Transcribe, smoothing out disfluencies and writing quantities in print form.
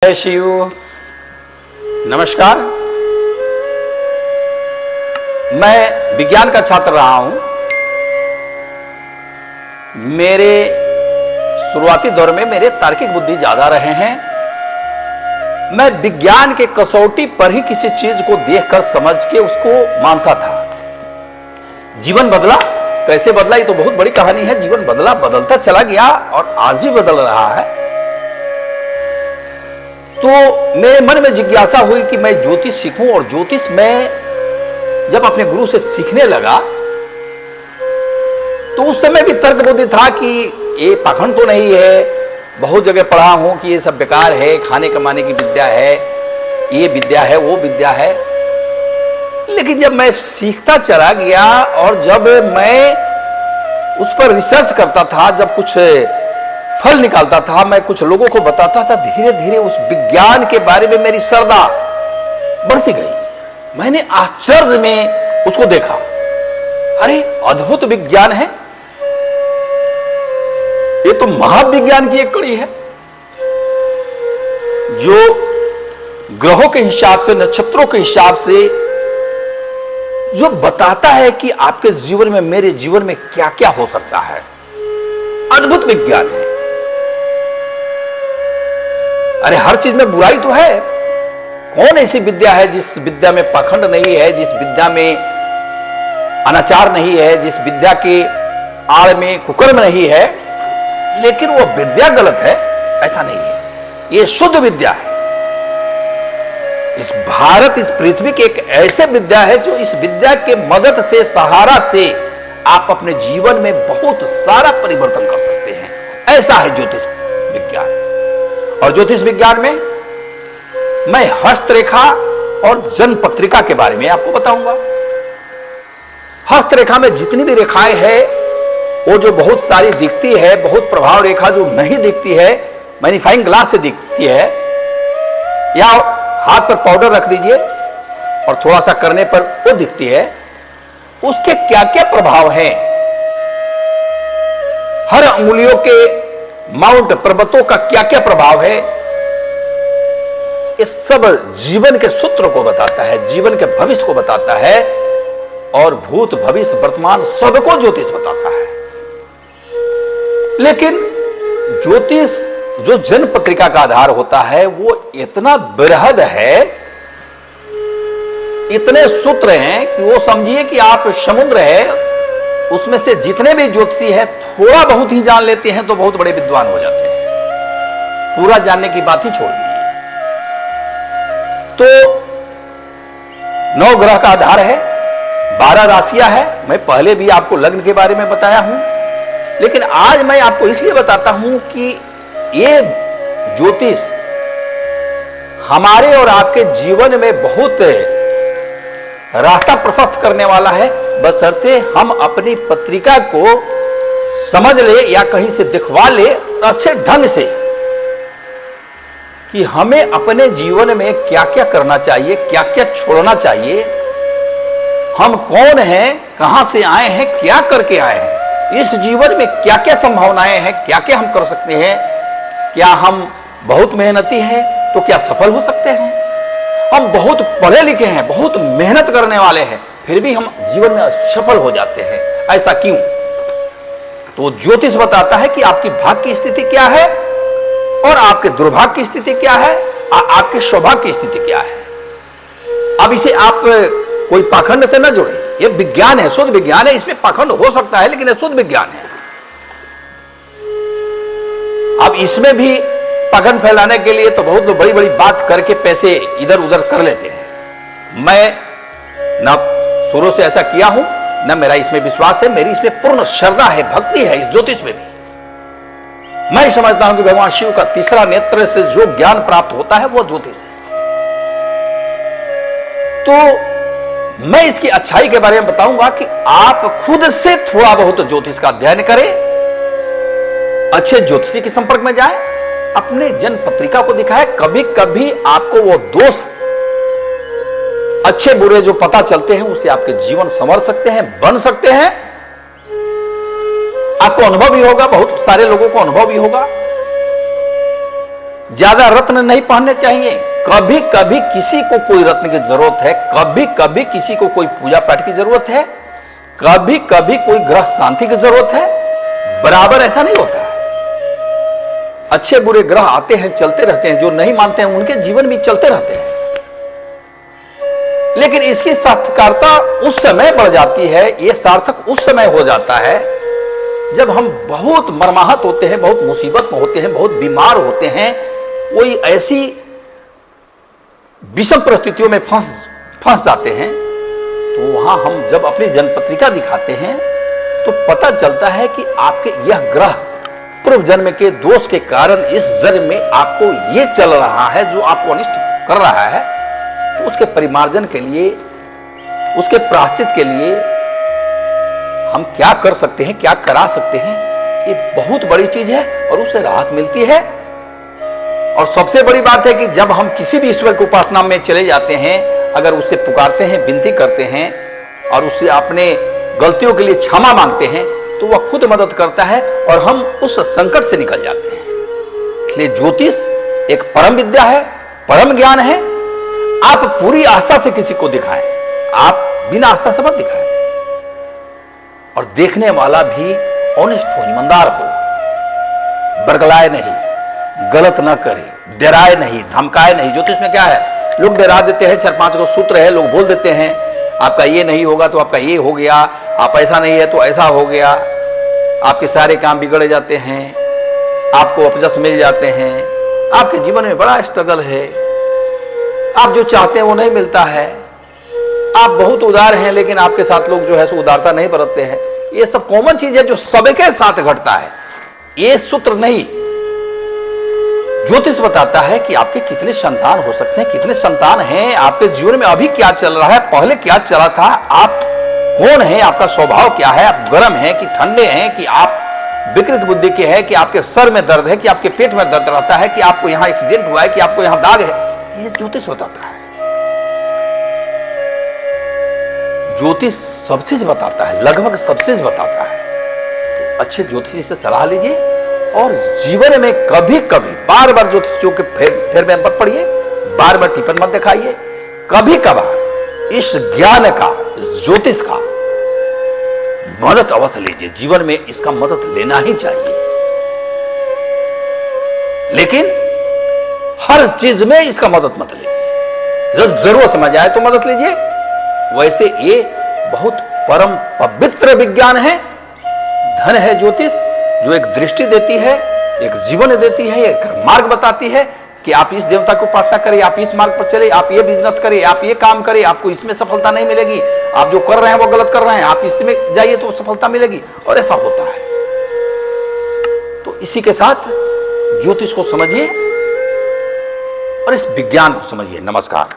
जय शिव। नमस्कार। मैं विज्ञान का छात्र रहा हूं। मेरे शुरुआती दौर में मेरे तार्किक बुद्धि ज्यादा रहे हैं। मैं विज्ञान के कसौटी पर ही किसी चीज को देखकर समझ के उसको मानता था। जीवन बदला, कैसे बदला ये तो बहुत बड़ी कहानी है। जीवन बदला, बदलता चला गया और आज भी बदल रहा है। तो मेरे मन में जिज्ञासा हुई कि मैं ज्योतिष सीखूं, और ज्योतिष मैं जब अपने गुरु से सीखने लगा तो उस समय भी तर्क बुद्धि था कि ये पाखंड तो नहीं है। बहुत जगह पढ़ा हूं कि ये सब बेकार है, खाने कमाने की विद्या है, ये विद्या है, वो विद्या है। लेकिन जब मैं सीखता चला गया और जब मैं उस पर रिसर्च करता था, जब कुछ फल निकालता था, मैं कुछ लोगों को बताता था, धीरे धीरे उस विज्ञान के बारे में मेरी श्रद्धा बढ़ती गई। मैंने आश्चर्य में उसको देखा, अरे अद्भुत विज्ञान है, ये तो महाविज्ञान की एक कड़ी है जो ग्रहों के हिसाब से, नक्षत्रों के हिसाब से जो बताता है कि आपके जीवन में, मेरे जीवन में क्या क्या हो सकता है। अद्भुत विज्ञान है। अरे हर चीज में बुराई तो है। कौन ऐसी विद्या है जिस विद्या में पाखंड नहीं है, जिस विद्या में अनाचार नहीं है, जिस विद्या के आड़ में कुकर्म नहीं है। लेकिन वो विद्या गलत है ऐसा नहीं है, ये शुद्ध विद्या है। इस भारत, इस पृथ्वी की एक ऐसे विद्या है जो इस विद्या के मदद से, सहारा से आप अपने जीवन में बहुत सारा परिवर्तन कर सकते हैं। ऐसा है ज्योतिष विज्ञान। और ज्योतिष विज्ञान में मैं हस्तरेखा और जन्म पत्रिका के बारे में आपको बताऊंगा। हस्तरेखा में जितनी भी रेखाएं हैं वो जो बहुत सारी दिखती है, बहुत प्रभाव रेखा जो नहीं दिखती है, मैग्नीफाइंग ग्लास से दिखती है, या हाथ पर पाउडर रख दीजिए और थोड़ा सा करने पर वो दिखती है, उसके क्या क्या प्रभाव हैं। हर अंगुलियों के माउंट पर्वतों का क्या क्या प्रभाव है, ये सब जीवन के सूत्र को बताता है, जीवन के भविष्य को बताता है, और भूत भविष्य वर्तमान सबको ज्योतिष बताता है। लेकिन ज्योतिष जो जन्म पत्रिका का आधार होता है वो इतना बृहद है, इतने सूत्र हैं कि वो समझिए कि आप समुद्र है, उसमें से जितने भी ज्योतिषी है थोड़ा बहुत ही जान लेते हैं तो बहुत बड़े विद्वान हो जाते हैं। पूरा जानने की बात ही छोड़ दीजिए। तो 9 ग्रह का आधार है, 12 राशियां है। मैं पहले भी आपको लग्न के बारे में बताया हूं, लेकिन आज मैं आपको इसलिए बताता हूं कि ये ज्योतिष हमारे और आपके जीवन में बहुत रास्ता प्रशस्त करने वाला है, बशर्ते हम अपनी पत्रिका को समझ ले या कहीं से दिखवा ले अच्छे ढंग से कि हमें अपने जीवन में क्या क्या करना चाहिए, क्या क्या छोड़ना चाहिए, हम कौन हैं, कहां से आए हैं, क्या करके आए हैं, इस जीवन में क्या क्या संभावनाएं हैं, क्या क्या हम कर सकते हैं। क्या हम बहुत मेहनती हैं तो क्या सफल हो सकते हैं? हम बहुत पढ़े लिखे हैं, बहुत मेहनत करने वाले हैं, फिर भी हम जीवन में असफल हो जाते हैं, ऐसा क्यों? तो ज्योतिष बताता है कि आपकी भाग्य की स्थिति क्या है और आपके दुर्भाग्य की स्थिति क्या है, आपके सौभाग्य की स्थिति क्या है। अब इसे आप कोई पाखंड से न जोड़े, ये विज्ञान है, शुद्ध विज्ञान है। इसमें पाखंड हो सकता है लेकिन ये शुद्ध विज्ञान है। अब इसमें भी पाखंड फैलाने के लिए तो बहुत बड़ी बड़ी बात करके पैसे इधर उधर कर लेते हैं। मैं ना शुरू से ऐसा किया हूं, ना मेरा इसमें विश्वास है, मेरी इसमें पूर्ण श्रद्धा है, भक्ति है इस ज्योतिष में भी। मैं समझता हूं कि भगवान शिव का तीसरा नेत्र से जो ज्ञान प्राप्त होता है वो ज्योतिष है। तो मैं इसकी अच्छाई के बारे में बताऊंगा कि आप खुद से थोड़ा बहुत ज्योतिष का अध्ययन करें, अच्छे ज्योतिषी के संपर्क में जाएं, अपने जन्म पत्रिका को दिखाए। कभी कभी आपको वो दोष अच्छे बुरे जो पता चलते हैं उससे आपके जीवन संवर सकते हैं, बन सकते हैं। आपको अनुभव भी होगा, बहुत सारे लोगों को अनुभव भी होगा। ज्यादा रत्न नहीं पहनने चाहिए। कभी कभी किसी को कोई रत्न की जरूरत है, कभी कभी किसी को कोई पूजा पाठ की जरूरत है, कभी कभी कोई ग्रह शांति की जरूरत है। बराबर ऐसा नहीं होता है। अच्छे बुरे ग्रह आते हैं, चलते रहते हैं, जो नहीं मानते हैं उनके जीवन भी चलते रहते हैं। लेकिन इसकी सार्थकता उस समय बढ़ जाती है, यह सार्थक उस समय हो जाता है जब हम बहुत मरमाहत होते हैं, बहुत मुसीबत में होते हैं, बहुत बीमार होते हैं, कोई ऐसी विषम परिस्थितियों में फंस जाते हैं। तो वहां हम जब अपनी जन्मपत्रिका दिखाते हैं तो पता चलता है कि आपके यह ग्रह पूर्व जन्म के दोष के कारण इस जन्म में आपको यह चल रहा है जो आपको अनिष्ट कर रहा है। तो उसके परिमार्जन के लिए, उसके प्रायश्चित के लिए हम क्या कर सकते हैं, क्या करा सकते हैं, ये बहुत बड़ी चीज है और उससे राहत मिलती है। और सबसे बड़ी बात है कि जब हम किसी भी ईश्वर की उपासना में चले जाते हैं, अगर उससे पुकारते हैं, विनती करते हैं और उससे अपने गलतियों के लिए क्षमा मांगते हैं तो वह खुद मदद करता है और हम उस संकट से निकल जाते हैं। इसलिए ज्योतिष एक परम विद्या है, परम ज्ञान है। आप पूरी आस्था से किसी को दिखाएं, आप बिना आस्था से मत दिखाएं। और देखने वाला भी ऑनेस्ट हो, ईमानदार हो, बरगलाए नहीं, गलत ना करे, डराए नहीं, धमकाए नहीं। ज्योतिष में क्या है, लोग डरा देते हैं, 4-5 को सूत्र है, लोग बोल देते हैं आपका ये नहीं होगा तो आपका ये हो गया, आप ऐसा नहीं है तो ऐसा हो गया, आपके सारे काम बिगड़ जाते हैं, आपको अपजस मिल जाते हैं, आपके जीवन में बड़ा स्ट्रगल है, आप जो चाहते हैं वो नहीं मिलता है, आप बहुत उदार हैं लेकिन आपके साथ लोग जो है सो उदारता नहीं बरतते हैं। ये सब कॉमन चीज है जो सबके साथ घटता है। ये सूत्र नहीं, ज्योतिष बताता है कि आपके कितने संतान हो सकते हैं, कितने संतान हैं, आपके जीवन में अभी क्या चल रहा है, पहले क्या चला था, आप कौन है, आपका स्वभाव क्या है, आप गर्म हैं कि ठंडे हैं, कि आप विकृत बुद्धि के हैं, कि आपके सर में दर्द है, कि आपके पेट में दर्द रहता है, कि आपको यहां एक्सीडेंट हुआ है, कि आपको यहां दाग है। ये ज्योतिष बताता है। ज्योतिष सब चीज बताता है, लगभग सब चीज बताता है। तो अच्छे ज्योतिषी से सलाह लीजिए और जीवन में कभी कभी बार बार ज्योतिषियों के फेर में मत पड़िए, बार बार टिप्पण मत दिखाइए। कभी कभार इस ज्ञान का, इस ज्योतिष का मदद अवश्य लीजिए। जीवन में इसका मदद लेना ही चाहिए, लेकिन हर चीज में इसका मदद मत लीजिए। जब जरूरत समझ आए तो मदद लीजिए। वैसे ये बहुत परम पवित्र विज्ञान है, धन है ज्योतिष, जो एक दृष्टि देती है, एक जीवन देती है, एक मार्ग बताती है कि आप इस देवता को प्रार्थना करें, आप इस मार्ग पर चले, आप ये बिजनेस करें, आप ये काम करें, आपको इसमें सफलता नहीं मिलेगी, आप जो कर रहे हैं वो गलत कर रहे हैं, आप इसमें जाइए तो सफलता मिलेगी। और ऐसा होता है। तो इसी के साथ ज्योतिष को समझिए और इस विज्ञान को समझिए। नमस्कार।